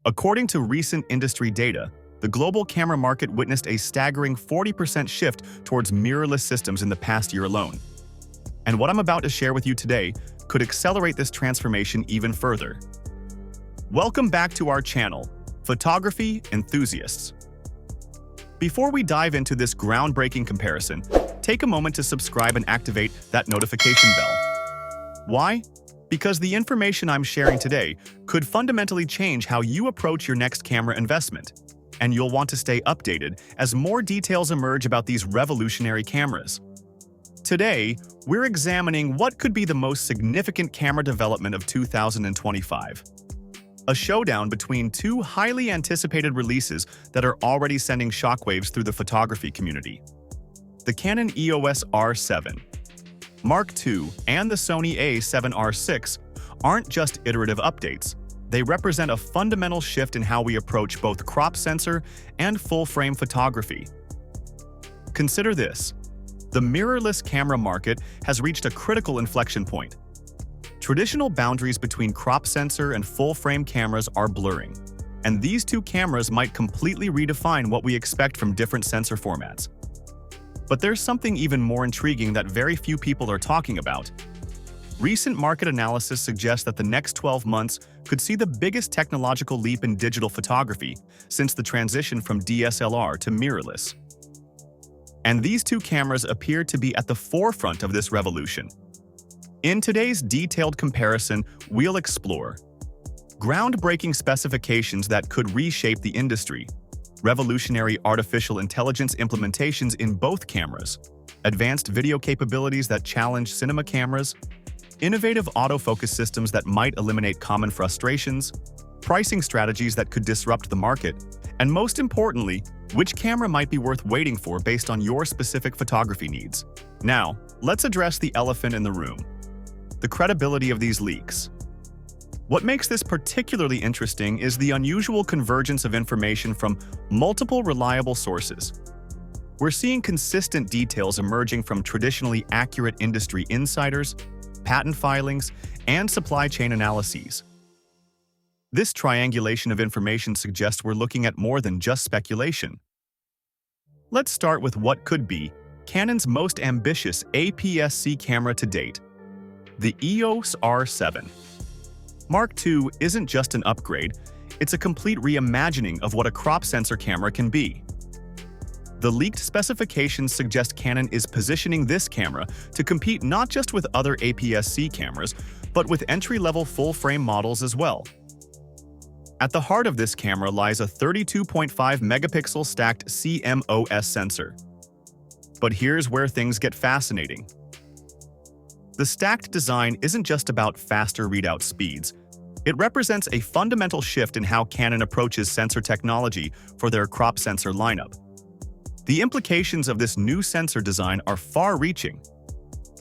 According to recent industry data, the global camera market witnessed a staggering 40% shift towards mirrorless systems in the past year alone. And what I'm about to share with you today could accelerate this transformation even further. Welcome back to our channel, Photography Enthusiasts. Before we dive into this groundbreaking comparison, take a moment to subscribe and activate that notification bell. Why? Because the information I'm sharing today could fundamentally change how you approach your next camera investment, and you'll want to stay updated as more details emerge about these revolutionary cameras. Today, we're examining what could be the most significant camera development of 2025. A showdown between two highly anticipated releases that are already sending shockwaves through the photography community. The Canon EOS R7 Mark II and the Sony A7R VI aren't just iterative updates. They represent a fundamental shift in how we approach both crop sensor and full-frame photography. Consider this. The mirrorless camera market has reached a critical inflection point. Traditional boundaries between crop sensor and full-frame cameras are blurring, and these two cameras might completely redefine what we expect from different sensor formats. But there's something even more intriguing that very few people are talking about. Recent market analysis suggests that the next 12 months could see the biggest technological leap in digital photography since the transition from DSLR to mirrorless. And these two cameras appear to be at the forefront of this revolution. In today's detailed comparison, we'll explore groundbreaking specifications that could reshape the industry, revolutionary artificial intelligence implementations in both cameras, advanced video capabilities that challenge cinema cameras, innovative autofocus systems that might eliminate common frustrations, pricing strategies that could disrupt the market, and most importantly, which camera might be worth waiting for based on your specific photography needs. Now, let's address the elephant in the room: the credibility of these leaks. What makes this particularly interesting is the unusual convergence of information from multiple reliable sources. We're seeing consistent details emerging from traditionally accurate industry insiders, patent filings, and supply chain analyses. This triangulation of information suggests we're looking at more than just speculation. Let's start with what could be Canon's most ambitious APS-C camera to date, the EOS R7. Mark II isn't just an upgrade, it's a complete reimagining of what a crop sensor camera can be. The leaked specifications suggest Canon is positioning this camera to compete not just with other APS-C cameras, but with entry-level full-frame models as well. At the heart of this camera lies a 32.5 megapixel stacked CMOS sensor. But here's where things get fascinating. The stacked design isn't just about faster readout speeds. It represents a fundamental shift in how Canon approaches sensor technology for their crop sensor lineup. The implications of this new sensor design are far-reaching.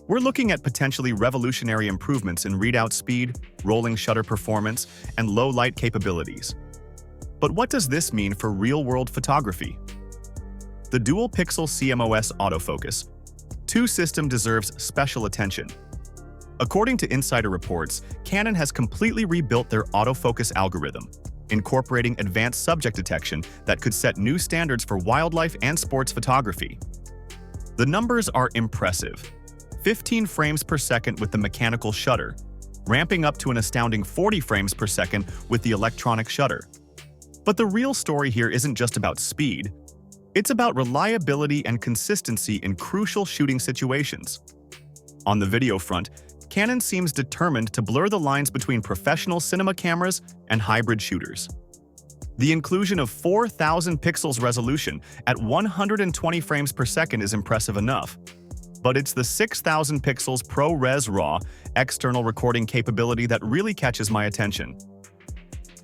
We're looking at potentially revolutionary improvements in readout speed, rolling shutter performance, and low-light capabilities. But what does this mean for real-world photography? The dual-pixel CMOS autofocus II system deserves special attention. According to insider reports, Canon has completely rebuilt their autofocus algorithm, incorporating advanced subject detection that could set new standards for wildlife and sports photography. The numbers are impressive: 15 frames per second with the mechanical shutter, ramping up to an astounding 40 frames per second with the electronic shutter. But the real story here isn't just about speed. It's about reliability and consistency in crucial shooting situations. On the video front, Canon seems determined to blur the lines between professional cinema cameras and hybrid shooters. The inclusion of 4,000 pixels resolution at 120 frames per second is impressive enough. But it's the 6,000 pixels ProRes RAW external recording capability that really catches my attention.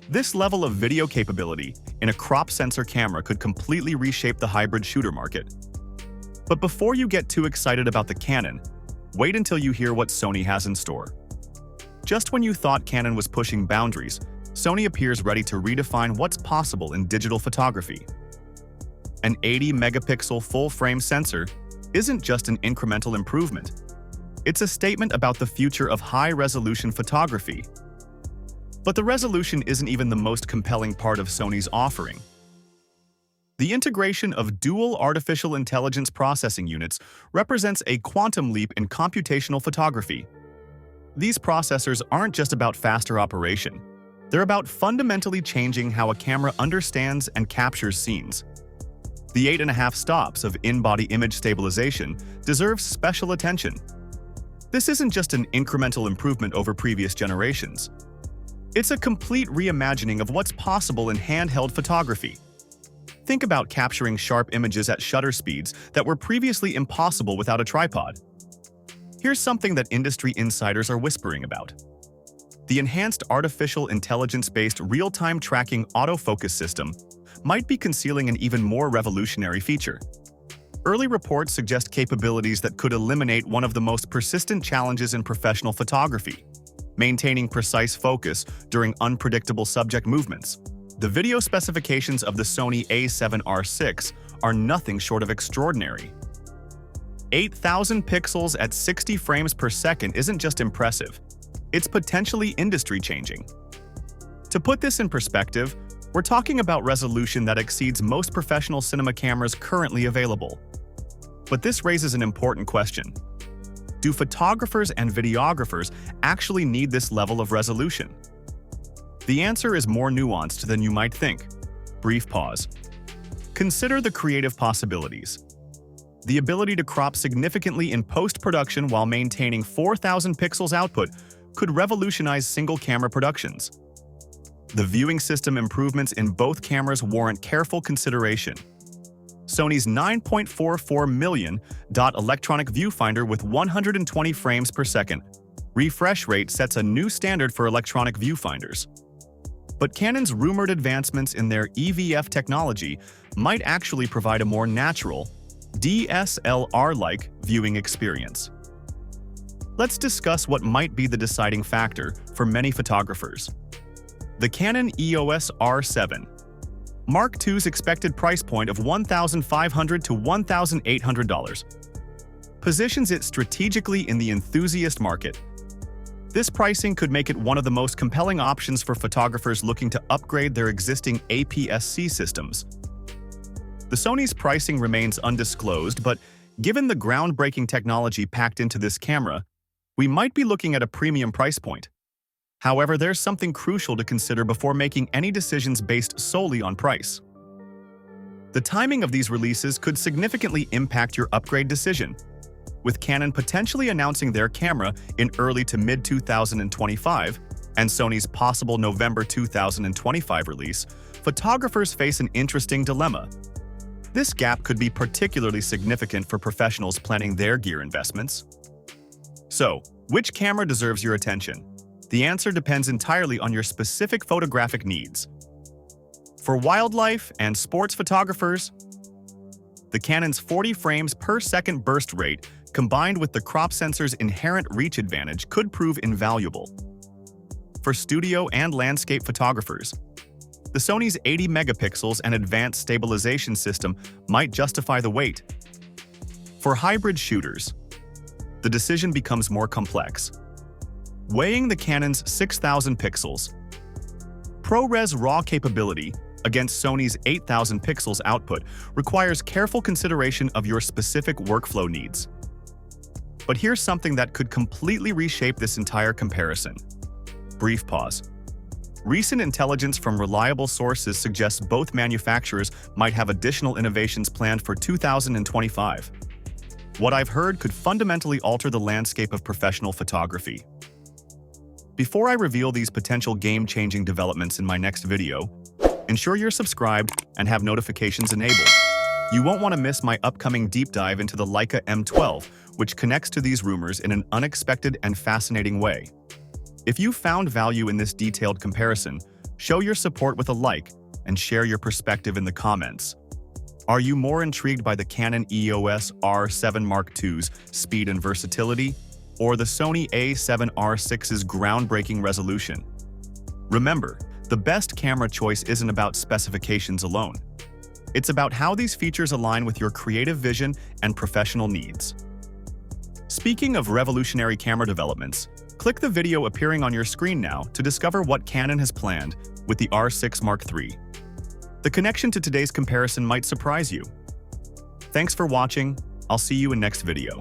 This level of video capability in a crop sensor camera could completely reshape the hybrid shooter market. But before you get too excited about the Canon, wait until you hear what Sony has in store. Just when you thought Canon was pushing boundaries, Sony appears ready to redefine what's possible in digital photography. An 80-megapixel full-frame sensor isn't just an incremental improvement. It's a statement about the future of high-resolution photography. But the resolution isn't even the most compelling part of Sony's offering. The integration of dual artificial intelligence processing units represents a quantum leap in computational photography. These processors aren't just about faster operation. They're about fundamentally changing how a camera understands and captures scenes. The 8.5 stops of in-body image stabilization deserves special attention. This isn't just an incremental improvement over previous generations. It's a complete reimagining of what's possible in handheld photography. Think about capturing sharp images at shutter speeds that were previously impossible without a tripod. Here's something that industry insiders are whispering about. The enhanced artificial intelligence-based real-time tracking autofocus system might be concealing an even more revolutionary feature. Early reports suggest capabilities that could eliminate one of the most persistent challenges in professional photography: maintaining precise focus during unpredictable subject movements. The video specifications of the Sony A7R VI are nothing short of extraordinary. 8,000 pixels at 60 frames per second isn't just impressive, it's potentially industry-changing. To put this in perspective, we're talking about resolution that exceeds most professional cinema cameras currently available. But this raises an important question. Do photographers and videographers actually need this level of resolution? The answer is more nuanced than you might think. Brief pause. Consider the creative possibilities. The ability to crop significantly in post-production while maintaining 4,000 pixels output could revolutionize single-camera productions. The viewing system improvements in both cameras warrant careful consideration. Sony's 9.44 million dot electronic viewfinder with 120 frames per second refresh rate sets a new standard for electronic viewfinders. But Canon's rumored advancements in their EVF technology might actually provide a more natural, DSLR-like viewing experience. Let's discuss what might be the deciding factor for many photographers. The Canon EOS R7 Mark II's expected price point of $1,500 to $1,800 positions it strategically in the enthusiast market. This pricing could make it one of the most compelling options for photographers looking to upgrade their existing APS-C systems. The Sony's pricing remains undisclosed, but given the groundbreaking technology packed into this camera, we might be looking at a premium price point. However, there's something crucial to consider before making any decisions based solely on price. The timing of these releases could significantly impact your upgrade decision. With Canon potentially announcing their camera in early to mid-2025 and Sony's possible November 2025 release, photographers face an interesting dilemma. This gap could be particularly significant for professionals planning their gear investments. So, which camera deserves your attention? The answer depends entirely on your specific photographic needs. For wildlife and sports photographers, the Canon's 40 frames per second burst rate combined with the crop sensor's inherent reach advantage could prove invaluable. For studio and landscape photographers, the Sony's 80 megapixels and advanced stabilization system might justify the wait. For hybrid shooters, the decision becomes more complex. Weighing the Canon's 6,000 pixels ProRes RAW capability against Sony's 8,000 pixels output requires careful consideration of your specific workflow needs. But here's something that could completely reshape this entire comparison. Brief pause. Recent intelligence from reliable sources suggests both manufacturers might have additional innovations planned for 2025. What I've heard could fundamentally alter the landscape of professional photography. Before I reveal these potential game-changing developments in my next video, ensure you're subscribed and have notifications enabled. You won't want to miss my upcoming deep dive into the Leica M12, which connects to these rumors in an unexpected and fascinating way. If you found value in this detailed comparison, show your support with a like and share your perspective in the comments. Are you more intrigued by the Canon EOS R7 Mark II's speed and versatility, or the Sony A7R VI's groundbreaking resolution? Remember, the best camera choice isn't about specifications alone. It's about how these features align with your creative vision and professional needs. Speaking of revolutionary camera developments, click the video appearing on your screen now to discover what Canon has planned with the R6 Mark III. The connection to today's comparison might surprise you. Thanks for watching. I'll see you in next video.